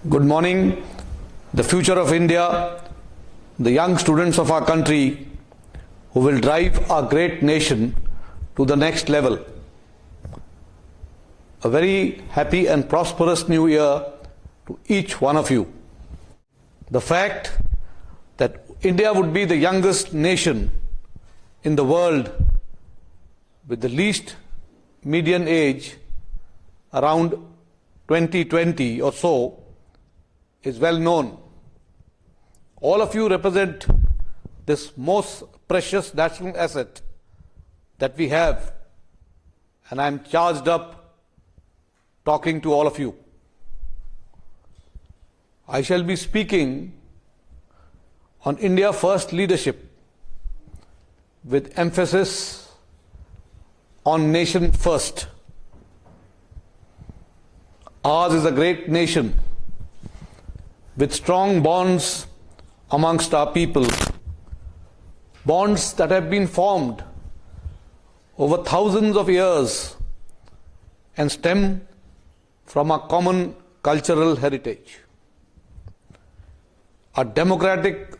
Good morning, the future of India, the young students of our country who will drive our great nation to the next level. A very happy and prosperous new year to each one of you. The fact that India would be the youngest nation in the world with the least median age, around 2020 or so, is well known. All of you represent this most precious national asset that we have, and I am charged up talking to all of you. I shall be speaking on India First leadership with emphasis on nation first. Ours is a great nation with strong bonds amongst our people, bonds that have been formed over thousands of years and stem from a common cultural heritage. A democratic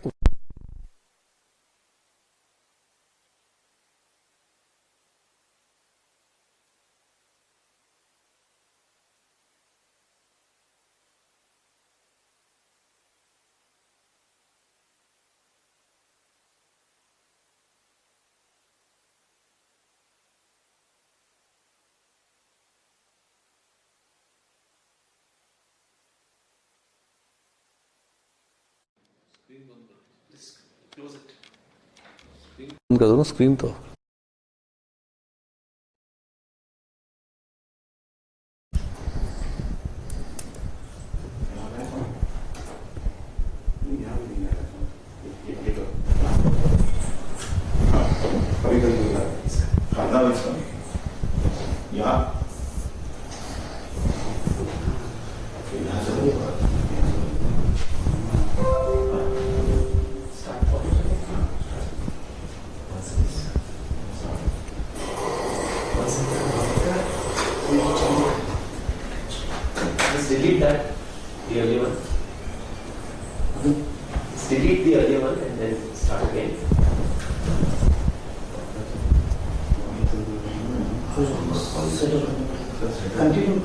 बंद कर दो ना screen तो delete that, the earlier one. Just delete the earlier one and then start again. Continue.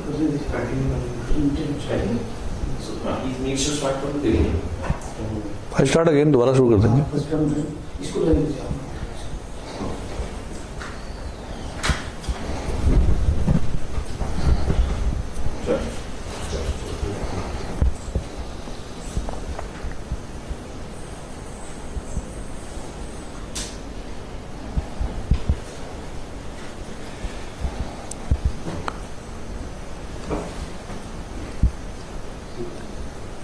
So he needs to start from the beginning. I start again, दोबारा शुरू कर देंगे.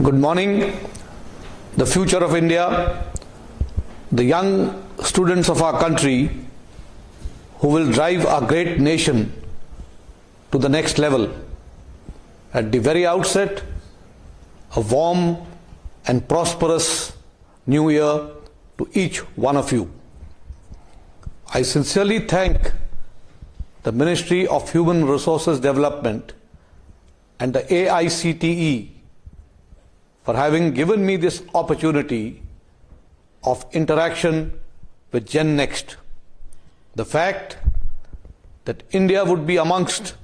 Good morning, the future of India, the young students of our country who will drive our great nation to the next level. At the very outset, a warm and prosperous new year to each one of you. I sincerely thank the Ministry of Human Resources Development and the AICTE for having given me this opportunity of interaction with Gen Next. The fact that India would be amongst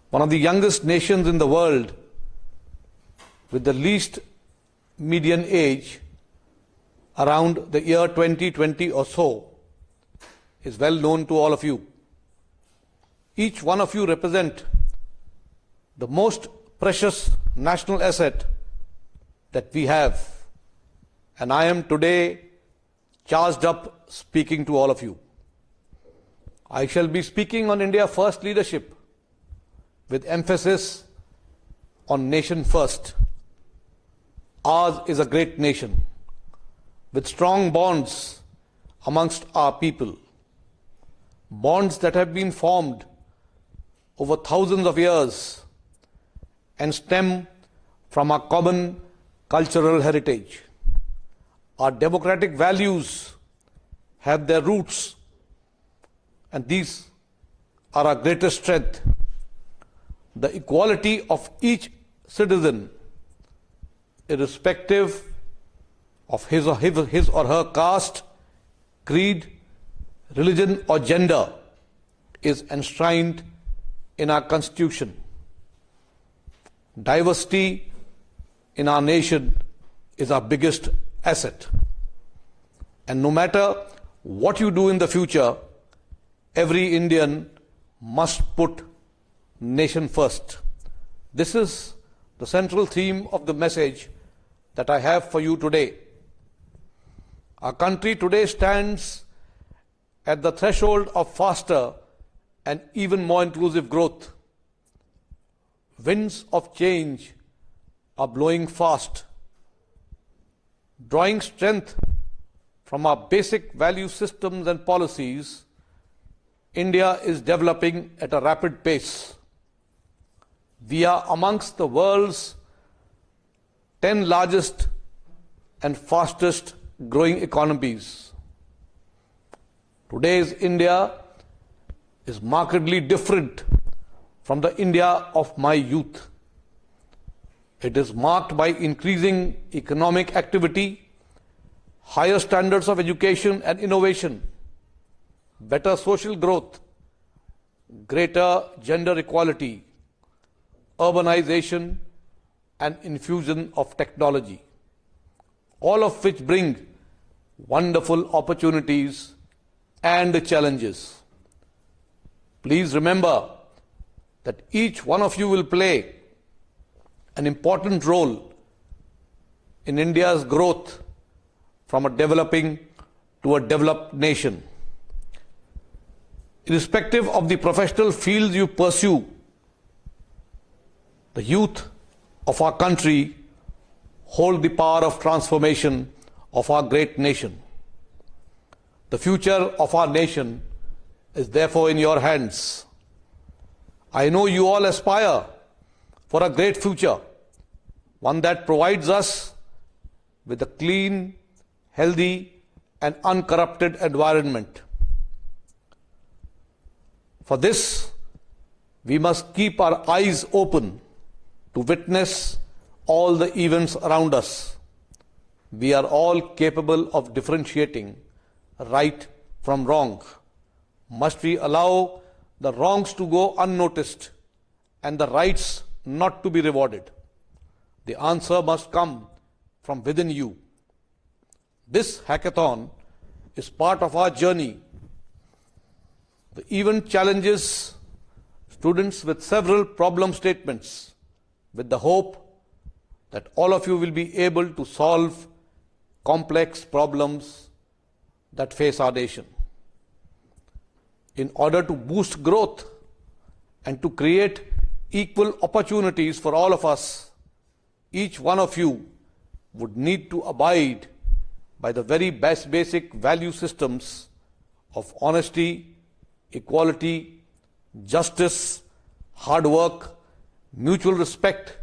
one of the youngest nations in the world with the least median age, around the year 2020 or so, is well known to all of you. Each one of you represent the most precious national asset that we have, and I am today charged up speaking to all of you. I shall be speaking on India First leadership with emphasis on nation first. Ours is a great nation with strong bonds amongst our people, bonds that have been formed over thousands of years and stem from our common cultural heritage. Our democratic values have their roots, and these are our greatest strength. The equality of each citizen irrespective of his or her caste, creed, religion, or gender, is enshrined in our Constitution. Diversity in our nation is our biggest asset. And no matter what you do in the future, every Indian must put nation first. This is the central theme of the message that I have for you today. Our country today stands at the threshold of faster and even more inclusive growth. Winds of change are blowing fast. Drawing strength from our basic value systems and policies, India is developing at a rapid pace. We are amongst the world's 10 largest and fastest growing economies. Today's India is markedly different from the India of my youth. It is marked by increasing economic activity, higher standards of education and innovation, better social growth, greater gender equality, urbanization, and infusion of technology, all of which bring wonderful opportunities and challenges. Please remember that each one of you will play an important role in India's growth from a developing to a developed nation. Irrespective of the professional fields you pursue, the youth of our country hold the power of transformation of our great nation. The future of our nation is therefore in your hands. I know you all aspire for a great future, one that provides us with a clean, healthy, and uncorrupted environment. For this, we must keep our eyes open to witness all the events around us. We are all capable of differentiating right from wrong. Must we allow the wrongs to go unnoticed and the rights not to be rewarded? The answer must come from within you. This hackathon is part of our journey. The event challenges students with several problem statements with the hope that all of you will be able to solve complex problems that face our nation. In order to boost growth and to create equal opportunities for all of us, each one of you would need to abide by the very basic value systems of honesty, equality, justice, hard work, mutual respect,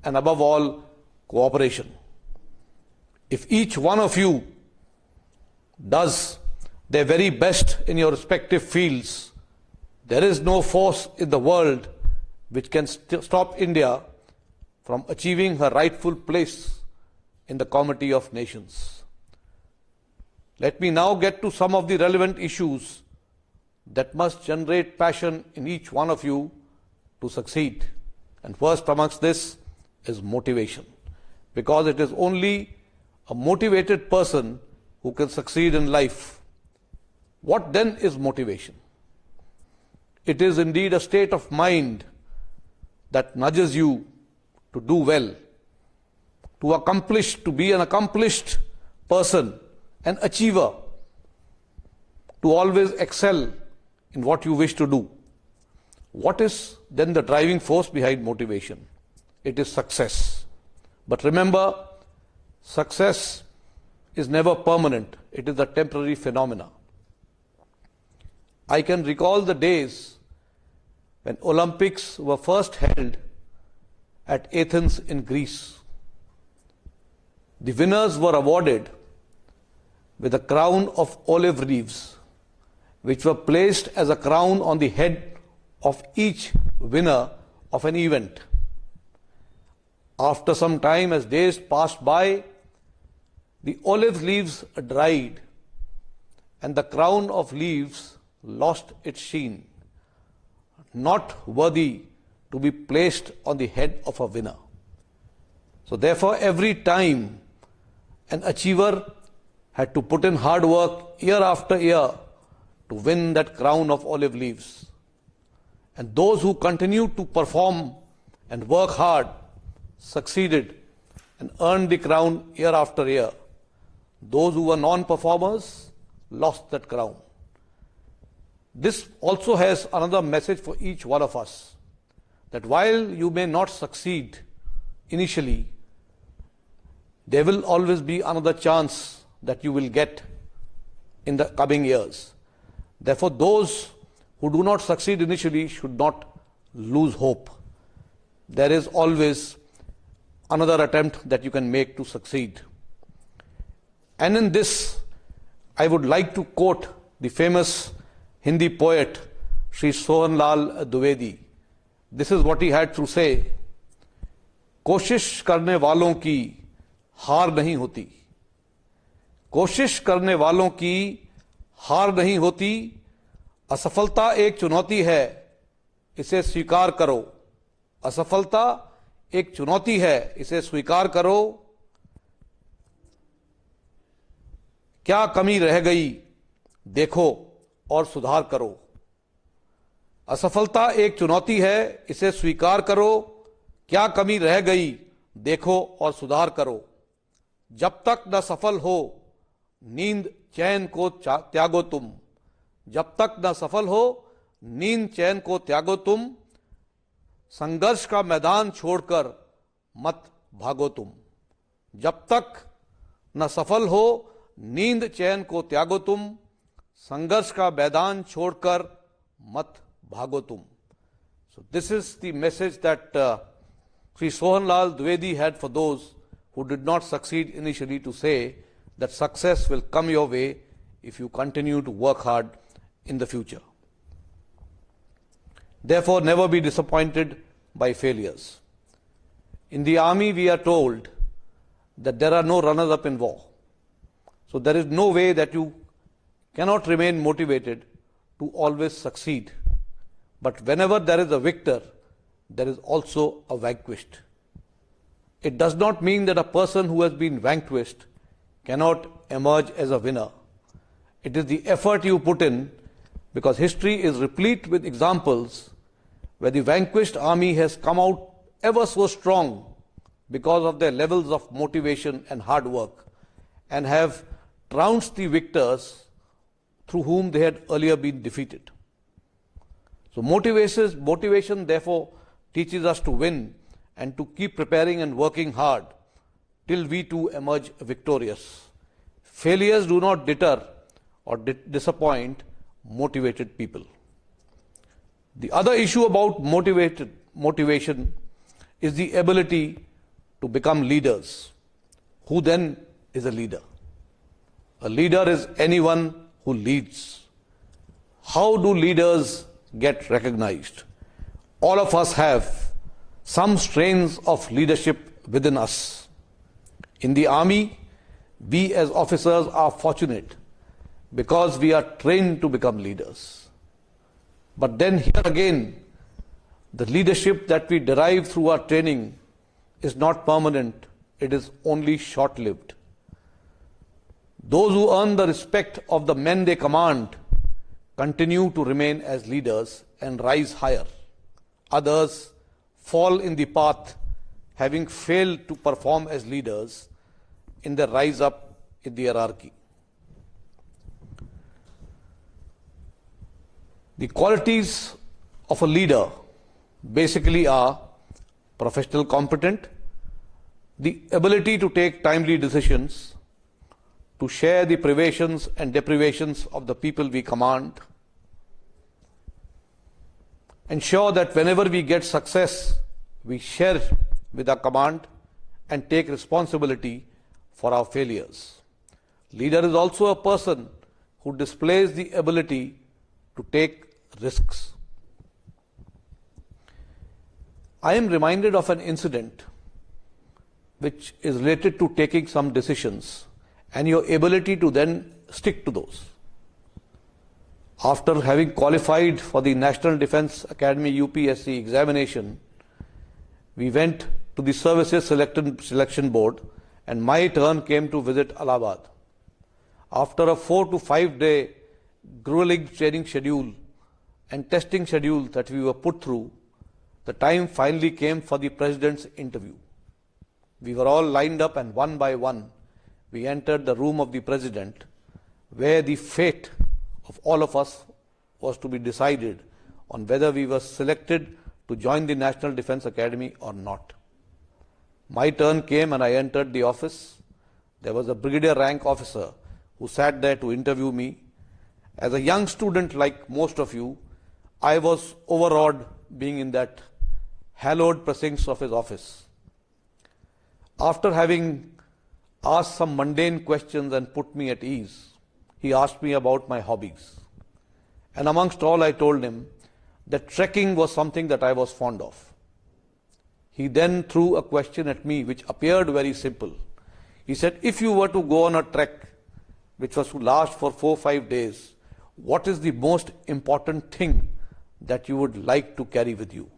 and above all, cooperation. If each one of you does their very best in your respective fields, there is no force in the world which can stop India from achieving her rightful place in the comity of nations. Let me now get to some of the relevant issues that must generate passion in each one of you to succeed. And first amongst this is motivation, because it is only a motivated person who can succeed in life. What then is motivation? It is indeed a state of mind that nudges you to do well, to be an accomplished person, an achiever, to always excel in what you wish to do. What is then the driving force behind motivation? It is success. But remember, success is never permanent. It is a temporary phenomena. I can recall the days when Olympics were first held at Athens in Greece. The winners were awarded with a crown of olive leaves, which were placed as a crown on the head of each winner of an event. After some time, as days passed by, the olive leaves dried, and the crown of leaves lost its sheen, not worthy to be placed on the head of a winner. So therefore, every time an achiever had to put in hard work year after year to win that crown of olive leaves. And those who continued to perform and work hard succeeded and earned the crown year after year. Those who were non-performers lost that crown. This also has another message for each one of us, that while you may not succeed initially, there will always be another chance that you will get in the coming years. Therefore, those who do not succeed initially should not lose hope. There is always another attempt that you can make to succeed. And in this, I would like to quote the famous Hindi poet Sri Sohanlal Dwivedi. This is what he had to say: कोशिश करने वालों की हार नहीं होती, कोशिश करने वालों की हार नहीं होती, असफलता एक चुनौती है, इसे स्वीकार करो, असफलता एक चुनौती है, इसे स्वीकार करो, क्या कमी रह गई देखो और सुधार करो। असफलता एक चुनौती है, इसे स्वीकार करो, क्या कमी रह गई देखो और सुधार करो। जब तक न सफल हो नींद चैन को त्यागो तुम, जब तक न सफल हो नींद चैन को त्यागो तुम, संघर्ष का मैदान छोड़कर मत भागो तुम। जब तक न सफल हो नींद चैन को त्यागो तुम, संघर्ष का मैदान छोड़कर मत भागो तुम। So this is the message that Sri Sohanlal Dwivedi had for those who did not succeed initially, to say that success will come your way if you continue to work hard in the future. Therefore, never be disappointed by failures. In the army, we are told that there are no runners-up in war. So there is no way that you cannot remain motivated to always succeed. But whenever there is a victor, there is also a vanquished. It does not mean that a person who has been vanquished cannot emerge as a winner. It is the effort you put in, because history is replete with examples where the vanquished army has come out ever so strong because of their levels of motivation and hard work, and have trounced the victors through whom they had earlier been defeated. So motivation therefore teaches us to win and to keep preparing and working hard till we too emerge victorious. Failures do not deter or disappoint motivated people. The other issue about motivation is the ability to become leaders. Who then is a leader? A leader is anyone who leads. How do leaders get recognized? All of us have some strains of leadership within us. In the army, we as officers are fortunate because we are trained to become leaders. But then here again, the leadership that we derive through our training is not permanent, it is only short-lived. Those who earn the respect of the men they command continue to remain as leaders and rise higher. Others fall in the path, having failed to perform as leaders in their rise up in the hierarchy. The qualities of a leader basically are professional competent, the ability to take timely decisions, to share the privations and deprivations of the people we command, ensure that whenever we get success, we share with our command and take responsibility for our failures. Leader is also a person who displays the ability to take risks. I am reminded of an incident which is related to taking some decisions and your ability to then stick to those. After having qualified for the National Defence Academy UPSC examination, we went to the Services Selection Board and my turn came to visit Allahabad. After a 4 to 5 day grueling training schedule and testing schedule that we were put through, the time finally came for the President's interview. We were all lined up and one by one we entered the room of the President, where the fate of all of us was to be decided on whether we were selected to join the National Defence Academy or not. My turn came and I entered the office. There was a brigadier rank officer who sat there to interview me. As a young student like most of you, I was overawed being in that hallowed precincts of his office. After having asked some mundane questions and put me at ease, he asked me about my hobbies. And amongst all, I told him that trekking was something that I was fond of. He then threw a question at me which appeared very simple. He said, if you were to go on a trek which was to last for 4-5 days, what is the most important thing that you would like to carry with you?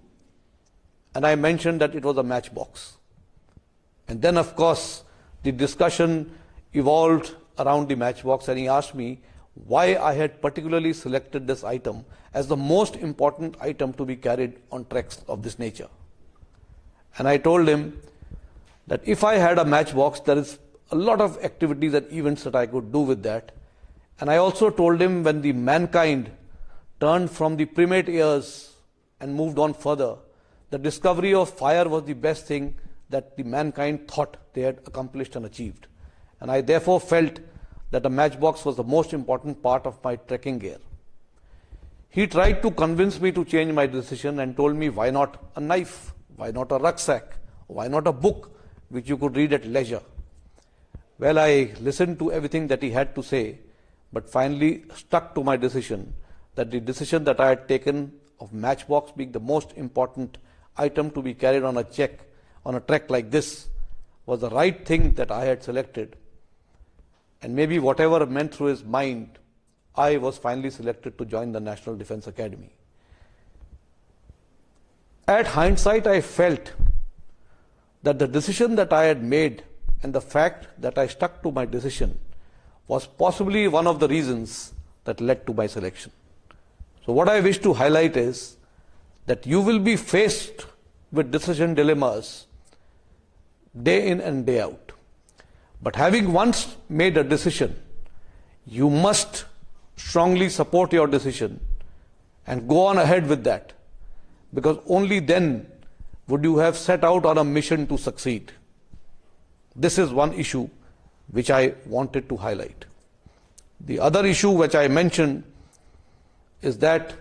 And I mentioned that it was a matchbox. And then, of course, the discussion evolved around the matchbox, and he asked me why I had particularly selected this item as the most important item to be carried on treks of this nature. And I told him that if I had a matchbox, there is a lot of activities and events that I could do with that. And I also told him when the mankind turned from the primate years and moved on further, the discovery of fire was the best thing that the mankind thought they had accomplished and achieved. And I therefore felt that a matchbox was the most important part of my trekking gear. He tried to convince me to change my decision and told me, why not a knife? Why not a rucksack? Why not a book which you could read at leisure? Well, I listened to everything that he had to say, but finally stuck to my decision that the decision that I had taken of matchbox being the most important item to be carried on a trek like this was the right thing that I had selected. And maybe whatever went through his mind, I was finally selected to join the National Defence Academy. At hindsight, I felt that the decision that I had made and the fact that I stuck to my decision was possibly one of the reasons that led to my selection. So what I wish to highlight is that you will be faced with decision dilemmas day in and day out. But having once made a decision, you must strongly support your decision and go on ahead with that, because only then would you have set out on a mission to succeed. This is one issue which I wanted to highlight. The other issue which I mentioned is that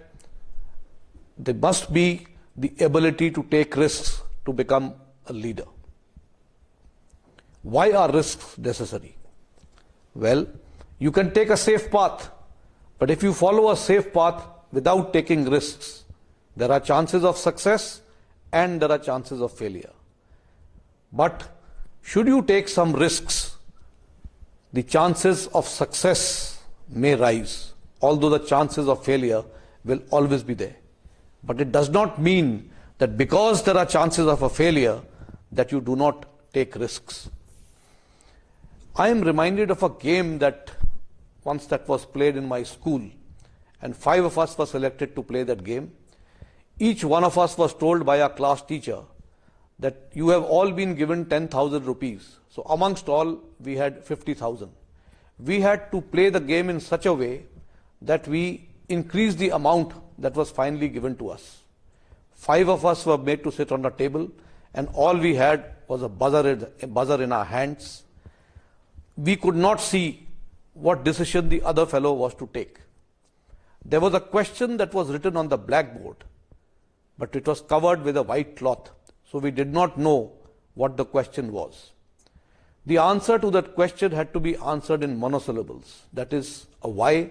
there must be the ability to take risks to become a leader. Why are risks necessary? Well, you can take a safe path, but if you follow a safe path without taking risks, there are chances of success and there are chances of failure. But should you take some risks, the chances of success may rise, although the chances of failure will always be there. But it does not mean that because there are chances of a failure that you do not take risks. I am reminded of a game that was played in my school, and 5 of us were selected to play that game. Each one of us was told by our class teacher that you have all been given 10,000 rupees. So amongst all, we had 50,000. We had to play the game in such a way that we increased the amount that was finally given to us. 5 of us were made to sit on the table, and all we had was a buzzer in our hands. We could not see what decision the other fellow was to take. There was a question that was written on the blackboard, but it was covered with a white cloth, so we did not know what the question was. The answer to that question had to be answered in monosyllables, that is a Y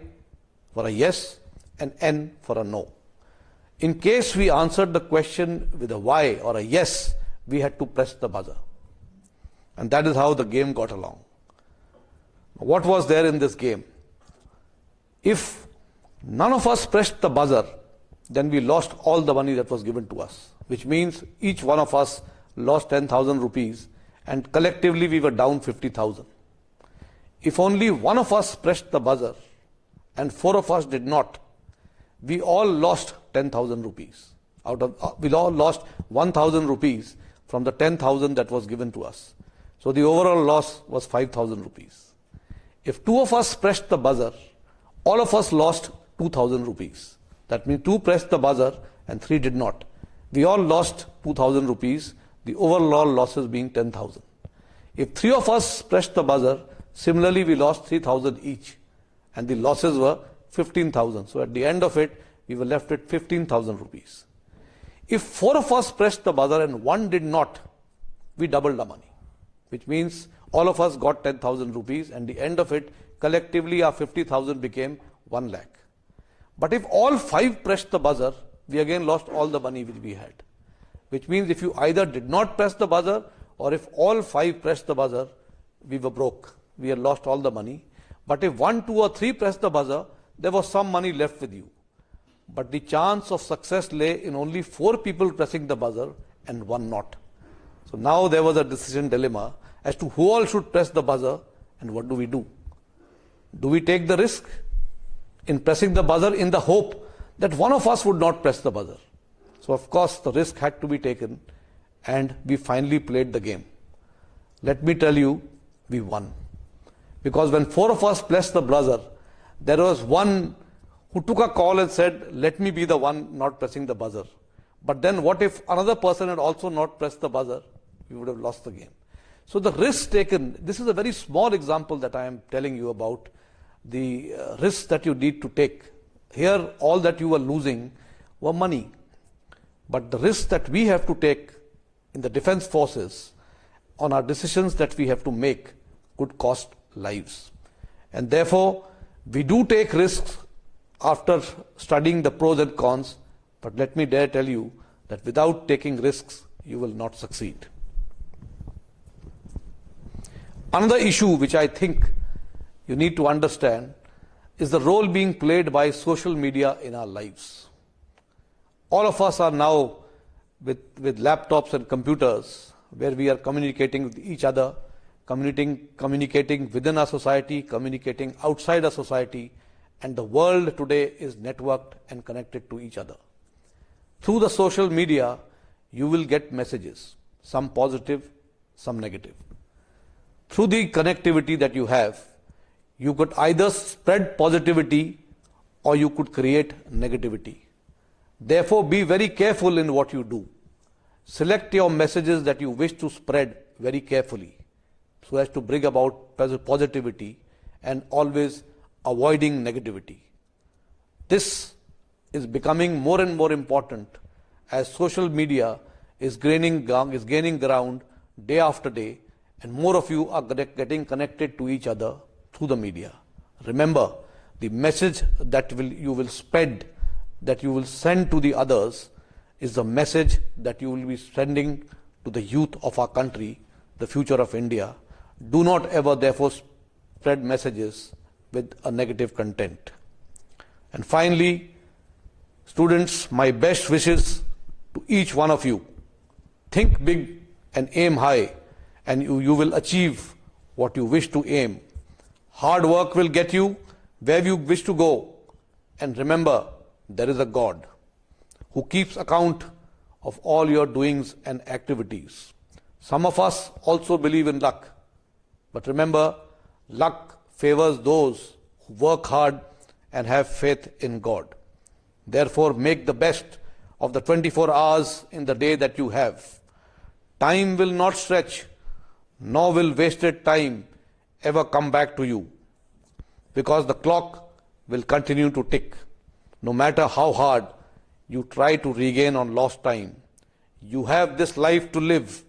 for a yes and N for a no. In case we answered the question with a Y or a yes, we had to press the buzzer. And that is how the game got along. What was there in this game? If none of us pressed the buzzer, then we lost all the money that was given to us, which means each one of us lost 10,000 rupees and collectively we were down 50,000. If only one of us pressed the buzzer and four of us did not, we all lost 10,000 rupees. We all lost 1,000 rupees from the 10,000 that was given to us. So the overall loss was 5,000 rupees. If two of us pressed the buzzer, all of us lost 2,000 rupees. That means two pressed the buzzer and three did not. We all lost 2,000 rupees, the overall losses being 10,000. If three of us pressed the buzzer, similarly we lost 3,000 each and the losses were 15,000. So at the end of it, we were left with 15,000 rupees. If four of us pressed the buzzer and one did not, we doubled the money, which means all of us got 10,000 rupees and the end of it, collectively our 50,000 became 1 lakh. But if all five pressed the buzzer, we again lost all the money which we had. Which means if you either did not press the buzzer or if all five pressed the buzzer, we were broke. We had lost all the money. But if 1, 2 or 3 pressed the buzzer, there was some money left with you. But the chance of success lay in only 4 people pressing the buzzer and 1 not. So now there was a decision dilemma as to who all should press the buzzer and what do we do? Do we take the risk in pressing the buzzer in the hope that one of us would not press the buzzer? So of course the risk had to be taken and we finally played the game. Let me tell you, we won. Because when 4 of us pressed the buzzer, there was one who took a call and said, let me be the one not pressing the buzzer. But then what if another person had also not pressed the buzzer? We would have lost the game. So the risk taken, this is a very small example that I am telling you about the risks that you need to take. Here all that you were losing were money. But the risks that we have to take in the defense forces on our decisions that we have to make could cost lives. And therefore, we do take risks after studying the pros and cons, but let me dare tell you that without taking risks, you will not succeed. Another issue which I think you need to understand is the role being played by social media in our lives. All of us are now with laptops and computers where we are communicating with each other, communicating within our society, communicating outside our society, and the world today is networked and connected to each other. Through the social media, you will get messages, some positive, some negative. Through the connectivity that you have, you could either spread positivity or you could create negativity. Therefore, be very careful in what you do. Select your messages that you wish to spread very carefully so as to bring about positivity and always avoiding negativity. This is becoming more and more important as social media is gaining ground day after day and more of you are getting connected to each other through the media. Remember, the message that you will spread, that you will send to the others is the message that you will be sending to the youth of our country, the future of India. Do not ever therefore spread messages with a negative content. And finally, students, my best wishes to each one of you. Think big and aim high, and you will achieve what you wish to aim. Hard work will get you where you wish to go. And remember, there is a God who keeps account of all your doings and activities. Some of us also believe in luck. But remember, luck favors those who work hard and have faith in God. Therefore, make the best of the 24 hours in the day that you have. Time will not stretch, nor will wasted time ever come back to you, because the clock will continue to tick. No matter how hard you try to regain on lost time, you have this life to live.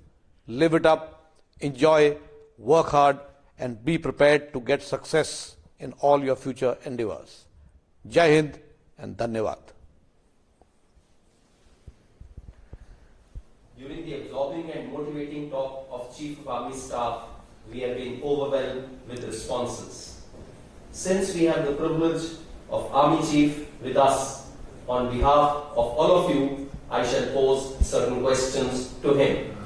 Live it up, enjoy, work hard, and be prepared to get success in all your future endeavors. Jai Hind and Dhanyavad. During the absorbing and motivating talk of Chief of Army Staff, we have been overwhelmed with responses. Since we have the privilege of Army Chief with us, on behalf of all of you, I shall pose certain questions to him.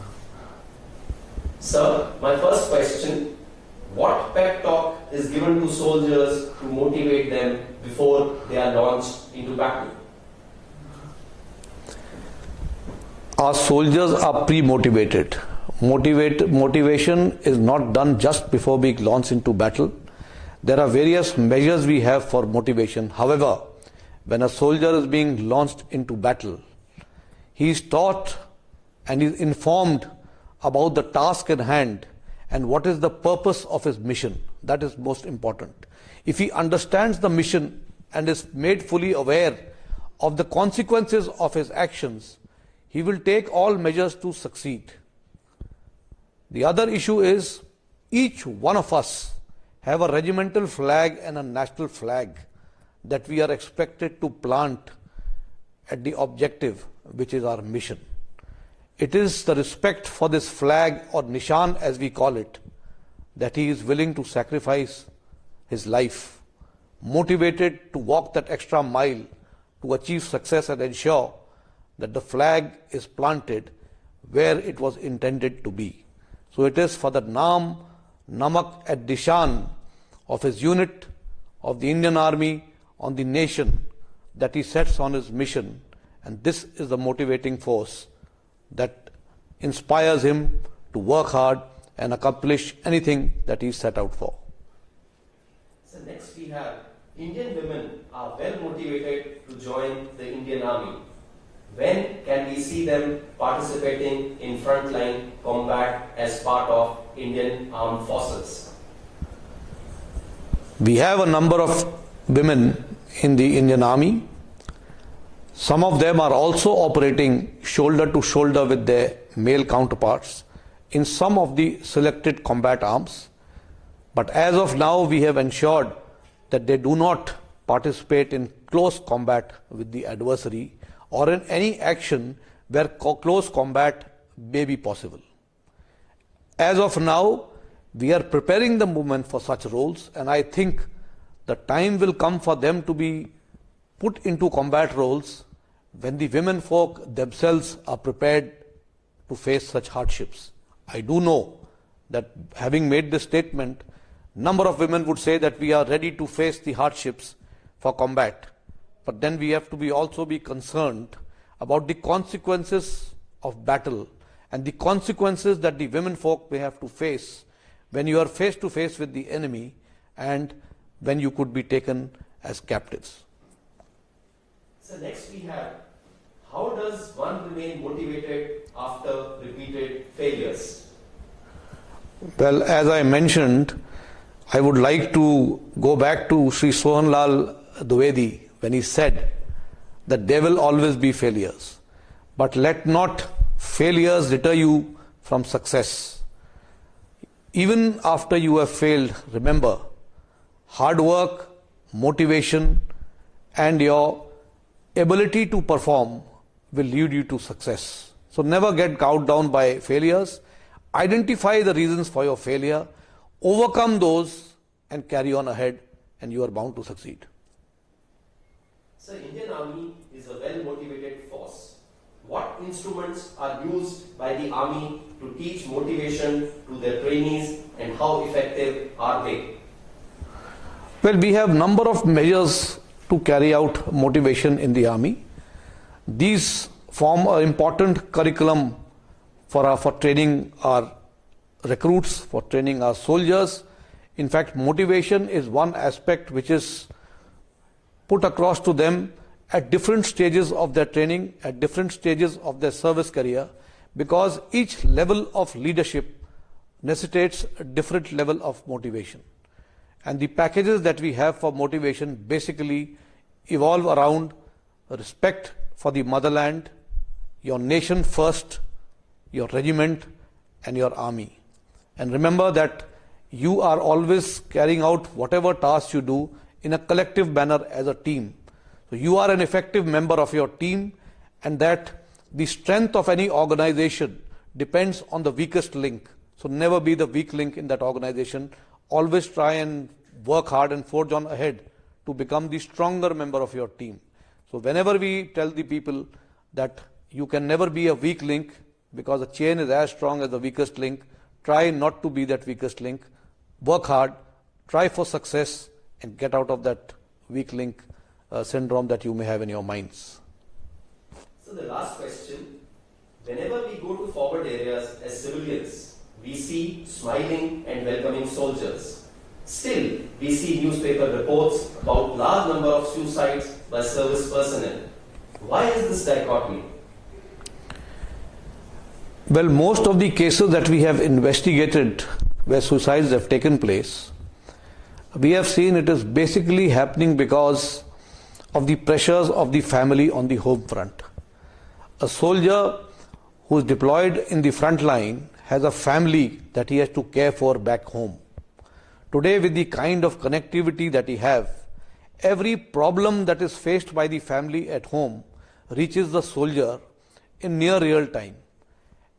Sir, my first question: what pep talk is given to soldiers to motivate them before they are launched into battle? Our soldiers are pre-motivated. Motivation is not done just before being launched into battle. There are various measures we have for motivation. However, when a soldier is being launched into battle, he is taught and is informed about the task in hand and what is the purpose of his mission. That is most important. If he understands the mission and is made fully aware of the consequences of his actions, he will take all measures to succeed. The other issue is each one of us have a regimental flag and a national flag that we are expected to plant at the objective, which is our mission. It is the respect for this flag, or Nishan as we call it, that he is willing to sacrifice his life, motivated to walk that extra mile to achieve success and ensure that the flag is planted where it was intended to be. So it is for the Naam, Namak and Nishan of his unit, of the Indian Army, on the nation, that he sets on his mission, and this is the motivating force that inspires him to work hard and accomplish anything that he set out for. So next we have Indian women are well motivated to join the Indian Army. When can we see them participating in frontline combat as part of Indian Armed Forces? We have a number of women in the Indian Army. Some of them are also operating shoulder to shoulder with their male counterparts in some of the selected combat arms. But as of now, we have ensured that they do not participate in close combat with the adversary or in any action where close combat may be possible. As of now, we are preparing the movement for such roles, and I think the time will come for them to be put into combat roles when the women folk themselves are prepared to face such hardships. I do know that having made this statement, number of women would say that we are ready to face the hardships for combat. But then we have to also be concerned about the consequences of battle and the consequences that the women folk may have to face when you are face to face with the enemy and when you could be taken as captives. So next we have, how does one remain motivated after repeated failures? Well, as I mentioned, I would like to go back to Sri Sohanlal Dwivedi when he said that there will always be failures, but let not failures deter you from success. Even after you have failed, remember, hard work, motivation, and your ability to perform will lead you to success. So never get cowed down by failures. Identify the reasons for your failure, overcome those, and carry on ahead, and you are bound to succeed. So Indian Army is a well-motivated force. What instruments are used by the Army to teach motivation to their trainees, and how effective are they? Well, we have number of measures to carry out motivation in the Army. These form an important curriculum for training our recruits, for training our soldiers. In fact, motivation is one aspect which is put across to them at different stages of their training, at different stages of their service career, because each level of leadership necessitates a different level of motivation. And the packages that we have for motivation basically evolve around respect for the motherland, your nation first, your regiment, and your army. And remember that you are always carrying out whatever tasks you do in a collective manner as a team. So you are an effective member of your team, and that the strength of any organization depends on the weakest link. So never be the weak link in that organization. Always try and work hard and forge on ahead to become the stronger member of your team. So whenever we tell the people that you can never be a weak link because a chain is as strong as the weakest link, try not to be that weakest link. Work hard, try for success, and get out of that weak link syndrome that you may have in your minds. So the last question, whenever we go to forward areas as civilians, we see smiling and welcoming soldiers. Still, we see newspaper reports about large number of suicides by service personnel. Why is this dichotomy? Well, most of the cases that we have investigated where suicides have taken place, we have seen it is basically happening because of the pressures of the family on the home front. A soldier who is deployed in the front line has a family that he has to care for back home. Today, with the kind of connectivity that he have, every problem that is faced by the family at home reaches the soldier in near real time.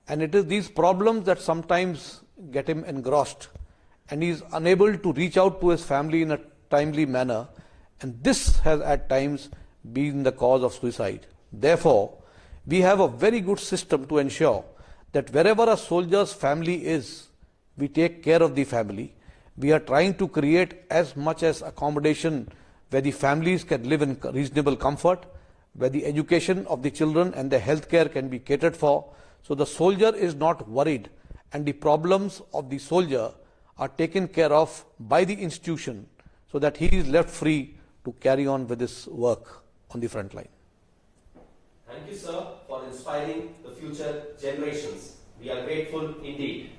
And it is these problems that sometimes get him engrossed and he is unable to reach out to his family in a timely manner, and this has at times been the cause of suicide. Therefore, we have a very good system to ensure that wherever a soldier's family is, we take care of the family. We are trying to create as much as accommodation where the families can live in reasonable comfort, where the education of the children and their health care can be catered for. So the soldier is not worried, and the problems of the soldier are taken care of by the institution so that he is left free to carry on with his work on the front line. Thank you, sir, for inspiring the future generations. We are grateful indeed.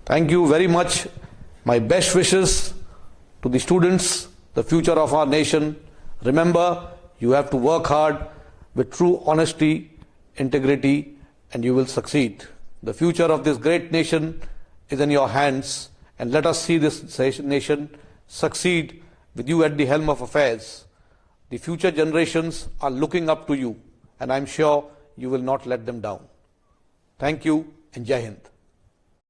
Thank you very much. My best wishes to the students, the future of our nation. Remember, you have to work hard with true honesty, integrity, and you will succeed. The future of this great nation is in your hands, and let us see this nation succeed with you at the helm of affairs. The future generations are looking up to you, and I'm sure you will not let them down. Thank you, and Jai Hind.